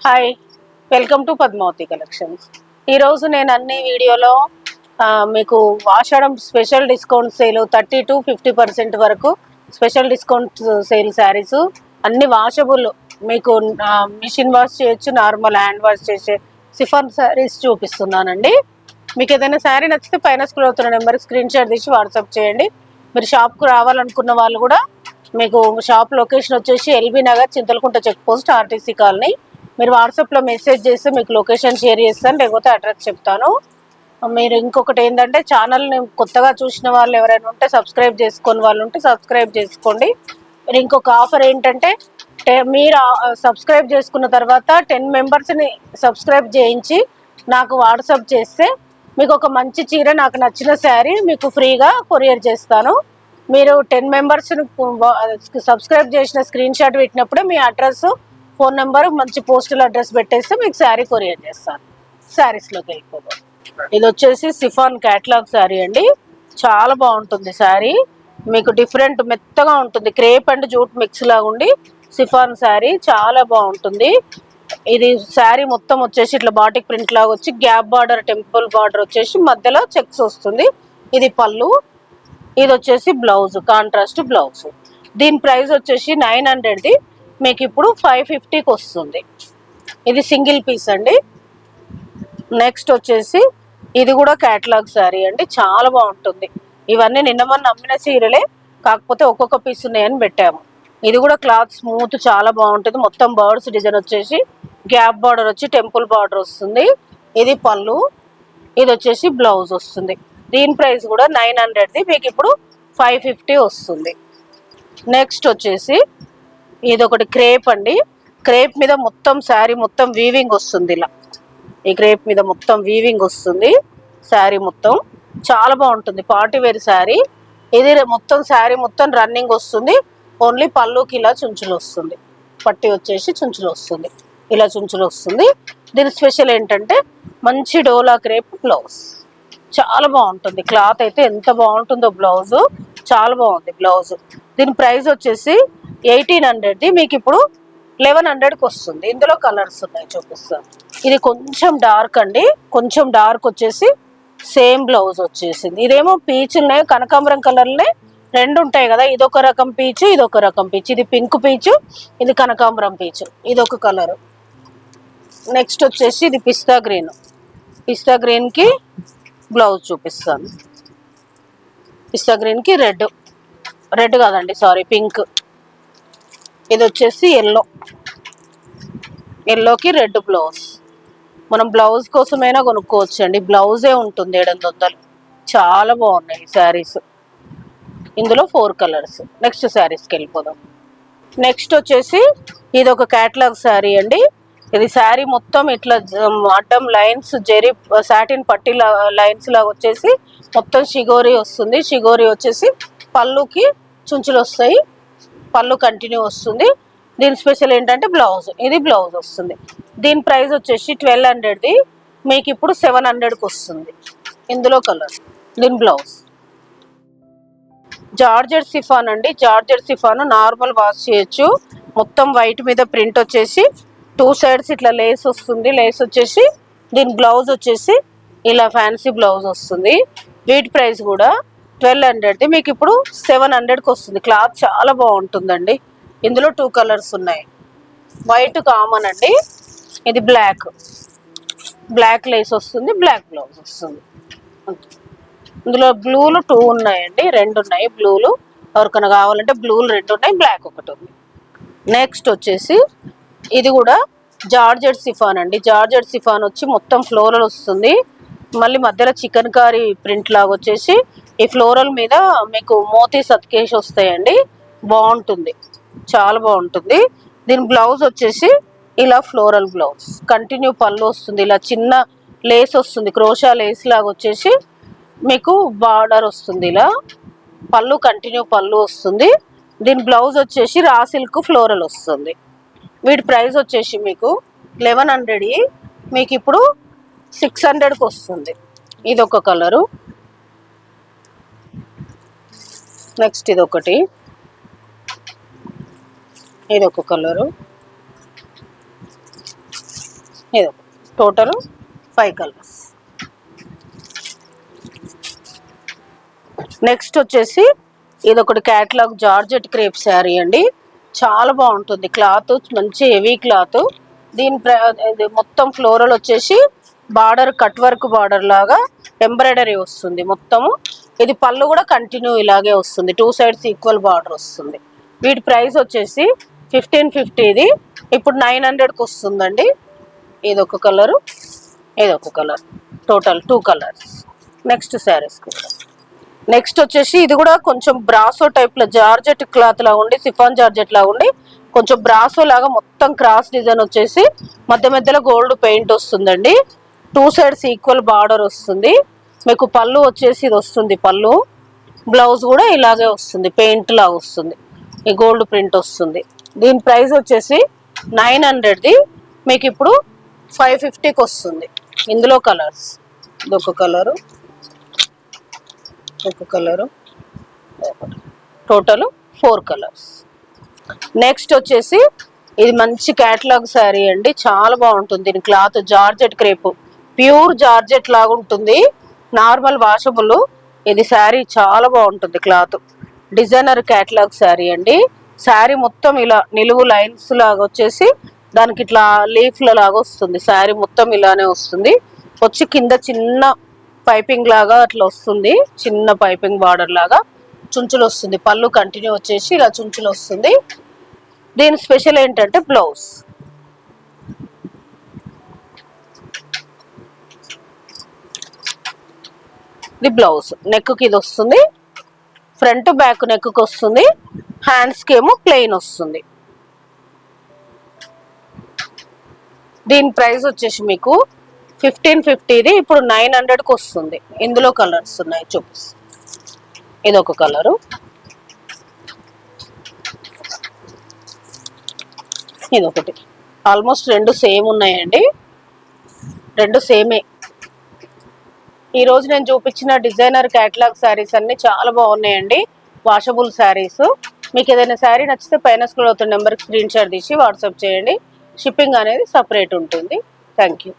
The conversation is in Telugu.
Hi, welcome to Padmavathi collections. ఈరోజు నేను అన్ని వీడియోలో మీకు Ashadam special discount sale 30 to 50% వరకు స్పెషల్ డిస్కౌంట్ సేల్ శారీస్ అన్ని వాషబుల్, మీకు మిషన్ వాష్ చేయొచ్చు, నార్మల్ హ్యాండ్ వాష్ చేసే సిఫాన్ శారీస్ చూపిస్తున్నానండి. మీకు ఏదైనా శారీ నచ్చితే పైన స్క్రోల్ అవుతున్న నెంబర్కి స్క్రీన్ షాట్ తీసి వాట్సాప్ చేయండి. మీరు షాప్కు రావాలనుకున్న వాళ్ళు కూడా మీకు షాప్ లొకేషన్ వచ్చేసి LB Nagar, Chintalakunta check post, RTC colony. మీరు వాట్సాప్లో మెసేజ్ చేస్తే మీకు లొకేషన్ షేర్ చేస్తాను, లేకపోతే అడ్రస్ చెప్తాను. మీరు ఇంకొకటి ఏంటంటే ఛానల్ని కొత్తగా చూసిన వాళ్ళు ఎవరైనా ఉంటే సబ్స్క్రైబ్ చేసుకుని వాళ్ళు ఉంటే సబ్స్క్రైబ్ చేసుకోండి. మీరు ఇంకొక ఆఫర్ ఏంటంటే మీరు సబ్స్క్రైబ్ చేసుకున్న తర్వాత 10 మెంబర్స్ని సబ్స్క్రైబ్ చేయించి నాకు వాట్సాప్ చేస్తే మీకు ఒక మంచి చీర, నాకు నచ్చిన శారీ మీకు ఫ్రీగా కొరియర్ చేస్తాను. మీరు 10 మెంబర్స్ని సబ్స్క్రైబ్ చేసిన స్క్రీన్ షాట్ పెట్టినప్పుడే మీ అడ్రస్, ఫోన్ నెంబర్, మంచి పోస్టల్ అడ్రస్ పెట్టేస్తే మీకు శారీ కొరియర్ చేస్తాను. శారీస్లోకి వెళ్ళిపోతాం. ఇది వచ్చేసి సిఫాన్ క్యాటలాగ్ శారీ అండి. చాలా బాగుంటుంది శారీ, మీకు డిఫరెంట్ మెత్తగా ఉంటుంది, క్రేప్ అండ్ జూట్ మిక్స్ లాగా ఉండి సిఫాన్ శారీ చాలా బాగుంటుంది. ఇది శారీ మొత్తం వచ్చేసి ఇట్లా బాటిక్ ప్రింట్ లాగా వచ్చి గ్యాప్ బార్డర్, టెంపుల్ బార్డర్ వచ్చేసి మధ్యలో చెక్స్ వస్తుంది. ఇది పళ్ళు, ఇది వచ్చేసి బ్లౌజ్, కాంట్రాస్ట్ బ్లౌజ్. దీని ప్రైస్ వచ్చేసి 900ది మీకు ఇప్పుడు 550కి వస్తుంది. ఇది సింగిల్ పీస్ అండి. నెక్స్ట్ వచ్చేసి ఇది కూడా క్యాటలాగ్ శారీ అండి, చాలా బాగుంటుంది. ఇవన్నీ నిన్న మొన్న అమ్మిన చీరలే, కాకపోతే ఒక్కొక్క పీస్ ఉన్నాయని పెట్టాము. ఇది కూడా క్లాత్ స్మూత్, చాలా బాగుంటుంది. మొత్తం బర్డ్స్ డిజైన్ వచ్చేసి గ్యాప్ బార్డర్ వచ్చి టెంపుల్ బార్డర్ వస్తుంది. ఇది పళ్ళు, ఇది వచ్చేసి బ్లౌజ్ వస్తుంది. దీని ప్రైస్ కూడా 900ది మీకు ఇప్పుడు 550 వస్తుంది. నెక్స్ట్ వచ్చేసి ఇది ఒకటి క్రేప్ అండి. క్రేప్ మీద మొత్తం శారీ మొత్తం వీవింగ్ వస్తుంది. ఇలా ఈ క్రేప్ మీద మొత్తం వీవింగ్ వస్తుంది శారీ మొత్తం, చాలా బాగుంటుంది. పార్టీ వేర్ శారీ ఇది. మొత్తం శారీ మొత్తం రన్నింగ్ వస్తుంది. ఓన్లీ పళ్ళుకి ఇలా చుంచులు వస్తుంది, పట్టి వచ్చేసి చుంచులు వస్తుంది, ఇలా చుంచులు వస్తుంది. దీని స్పెషల్ ఏంటంటే మంచి డోలా క్రేప్ బ్లౌజ్, చాలా బాగుంటుంది. క్లాత్ అయితే ఎంత బాగుంటుందో, బ్లౌజ్ చాలా బాగుంది బ్లౌజ్. దీని ప్రైస్ వచ్చేసి 1800ది మీకు ఇప్పుడు 1100కి వస్తుంది. ఇందులో కలర్స్ ఉన్నాయి, చూపిస్తాను. ఇది కొంచెం డార్క్ అండి, కొంచెం డార్క్ వచ్చేసి సేమ్ బ్లౌజ్ వచ్చేసింది. ఇదేమో పీచ్ ఉన్నాయి, కనకాంబరం కలర్లే రెండు ఉంటాయి కదా, ఇదొక రకం పీచు, ఇదొక రకం పీచు. ఇది పింక్ పీచు, ఇది కనకాంబరం పీచు, ఇదొక కలరు. నెక్స్ట్ వచ్చేసి ఇది పిస్తా గ్రీన్, పిస్తా గ్రీన్కి బ్లౌజ్ చూపిస్తాను. పిస్తా గ్రీన్కి రెడ్, రెడ్ కాదండి సారీ పింక్. ఇది వచ్చేసి ఎల్లో, ఎల్లోకి రెడ్ బ్లౌజ్. మనం బ్లౌజ్ కోసమైనా కొనుక్కోవచ్చు అండి, బ్లౌజే ఉంటుంది 700. చాలా బాగున్నాయి శారీస్. ఇందులో 4 కలర్స్. నెక్స్ట్ శారీస్కి వెళ్ళిపోదాం. నెక్స్ట్ వచ్చేసి ఇది ఒక క్యాటలాగ్ శారీ అండి. ఇది శారీ మొత్తం ఇట్లా అడ్డం లైన్స్, జెరీ సాటిన్ పట్టి లైన్స్ లాగా వచ్చేసి మొత్తం షిగోరి వస్తుంది. షిగోరి వచ్చేసి పళ్ళుకి చుంచులు వస్తాయి, పళ్ళు కంటిన్యూ వస్తుంది. దీని స్పెషల్ ఏంటంటే బ్లౌజ్, ఇది బ్లౌజ్ వస్తుంది. దీని ప్రైస్ వచ్చేసి 1200ది మీకు ఇప్పుడు 700కి వస్తుంది. ఇందులో కలర్. దీని బ్లౌజ్ జార్జెట్ సిఫాన్ అండి. జార్జెట్ సిఫాన్ నార్మల్ వాష్ చేయొచ్చు. మొత్తం వైట్ మీద ప్రింట్ వచ్చేసి 2 సైడ్స్ ఇట్లా లేస్ వస్తుంది. లేస్ వచ్చేసి దీని బ్లౌజ్ వచ్చేసి ఇలా ఫ్యాన్సీ బ్లౌజ్ వస్తుంది. వీటి ప్రైస్ కూడా 1200ది మీకు ఇప్పుడు 700కి వస్తుంది. క్లాత్ చాలా బాగుంటుందండి. ఇందులో 2 కలర్స్ ఉన్నాయి. వైట్ కామన్ అండి, ఇది బ్లాక్, బ్లాక్ లేస్ వస్తుంది, బ్లాక్ బ్లౌజ్ వస్తుంది. ఇందులో బ్లూలు 2 ఉన్నాయండి, 2 ఉన్నాయి బ్లూలు. ఎవరికైనా కావాలంటే బ్లూలు 2 ఉన్నాయి, బ్లాక్ ఒకటి ఉంది. నెక్స్ట్ వచ్చేసి ఇది కూడా జార్జెట్ సిఫాన్ అండి. జార్జెట్ సిఫాన్ వచ్చి మొత్తం ఫ్లోరల్ వస్తుంది. మళ్ళీ మధ్యలో చికెన్ కారీ ప్రింట్ లాగా వచ్చేసి ఈ ఫ్లోరల్ మీద మీకు మోతీ సత్కేష్ వస్తాయండి. బాగుంటుంది, చాలా బాగుంటుంది. దీని బ్లౌజ్ వచ్చేసి ఇలా ఫ్లోరల్ బ్లౌజ్, కంటిన్యూ పళ్ళు వస్తుంది. ఇలా చిన్న లేస్ వస్తుంది, క్రోషా లేస్ లాగా వచ్చేసి మీకు బార్డర్ వస్తుంది. ఇలా పళ్ళు కంటిన్యూ పళ్ళు వస్తుంది. దీని బ్లౌజ్ వచ్చేసి రా సిల్క్ ఫ్లోరల్ వస్తుంది. వీటి ప్రైస్ వచ్చేసి మీకు 1100 మీకు ఇప్పుడు 600కి వస్తుంది. ఇది ఒక కలరు. నెక్స్ట్ ఇది ఒకటి, ఇది ఒక కలరు. ఇది టోటల్ 5 కలర్స్. నెక్స్ట్ వచ్చేసి ఇది ఒకటి క్యాటలాగ్ జార్జెట్ క్రేప్ శారీ అండి. చాలా బాగుంటుంది క్లాత్, మంచి హెవీ క్లాత్. ఇది మొత్తం ఫ్లోరల్ వచ్చేసి బార్డర్ కట్ వర్క్ బార్డర్ లాగా ఎంబ్రాయిడరీ వస్తుంది మొత్తము. ఇది పళ్ళు కూడా కంటిన్యూ ఇలాగే వస్తుంది, 2 సైడ్స్ ఈక్వల్ బార్డర్ వస్తుంది. వీటి ప్రైస్ వచ్చేసి 1550. ఇది ఇప్పుడు 900కి వస్తుందండి. ఇది ఒక కలరు, ఇది ఒక colour, total 2 colours. Next saris కూడా నెక్స్ట్ వచ్చేసి ఇది కూడా కొంచెం బ్రాసో టైప్లో జార్జెట్ క్లాత్ లాగా ఉండి, సిఫాన్ జార్జెట్ లాగా ఉండి కొంచెం బ్రాసో లాగా మొత్తం క్రాస్ డిజైన్ వచ్చేసి మధ్య మధ్యలో గోల్డ్ పెయింట్ వస్తుందండి. 2 సైడ్స్ ఈక్వల్ బార్డర్ వస్తుంది. మీకు పళ్ళు వచ్చేసి ఇది వస్తుంది పళ్ళు. బ్లౌజ్ కూడా ఇలాగే వస్తుంది, పెయింట్ లాగా వస్తుంది, ఈ గోల్డ్ ప్రింట్ వస్తుంది. దీని ప్రైస్ వచ్చేసి 900ది మీకు ఇప్పుడు 550కి వస్తుంది. ఇందులో కలర్స్ ఇదొక కలరు, ఒక కలరు, టోటల్ 4 కలర్స్. నెక్స్ట్ వచ్చేసి ఇది మంచి క్యాటలాగ్ శారీ అండి, చాలా బాగుంటుంది. దీని cloth georgette crepe, pure georgette లాగా ఉంటుంది, నార్మల్ వాషబుల్. ఇది శారీ చాలా బాగుంటుంది క్లాత్. డిజైనర్ క్యాటలాగ్ శారీ అండి. శారీ మొత్తం ఇలా నిలువు లైన్స్ లాగా వచ్చేసి దానికి ఇట్లా లీఫ్ల లాగా వస్తుంది. శారీ మొత్తం ఇలానే వస్తుంది. వచ్చి కింద చిన్న పైపింగ్ లాగా అట్లా వస్తుంది, చిన్న పైపింగ్ బార్డర్ లాగా చుంచులు వస్తుంది. పళ్ళు కంటిన్యూ వచ్చేసి ఇలా చుంచులు వస్తుంది. దీని స్పెషల్ ఏంటంటే బ్లౌజ్. ఇది బ్లౌజ్ నెక్కి ఇది వస్తుంది, ఫ్రంట్ బ్యాక్ నెక్కి వస్తుంది, హ్యాండ్స్కి ఏమో ప్లెయిన్ వస్తుంది. దీని ప్రైస్ వచ్చేసి మీకు 1550. ఇప్పుడు 900కి వస్తుంది. ఇందులో కలర్స్ ఉన్నాయి చూపిస్. ఇదొక కలరు, ఇదొకటి. ఆల్మోస్ట్ 2 సేమ్ ఉన్నాయండి, 2 సేమే. ఈరోజు నేను చూపించిన డిజైనర్ క్యాటలాగ్ శారీస్ అన్ని చాలా బాగున్నాయండి, వాషబుల్ శారీస్. మీకు ఏదైనా శారీ నచ్చితే పైన స్క్రోల్ అవుతున్న నెంబర్కి స్క్రీన్ షాట్ తీసి వాట్సాప్ చేయండి. షిప్పింగ్ అనేది సపరేట్ ఉంటుంది. Thank you.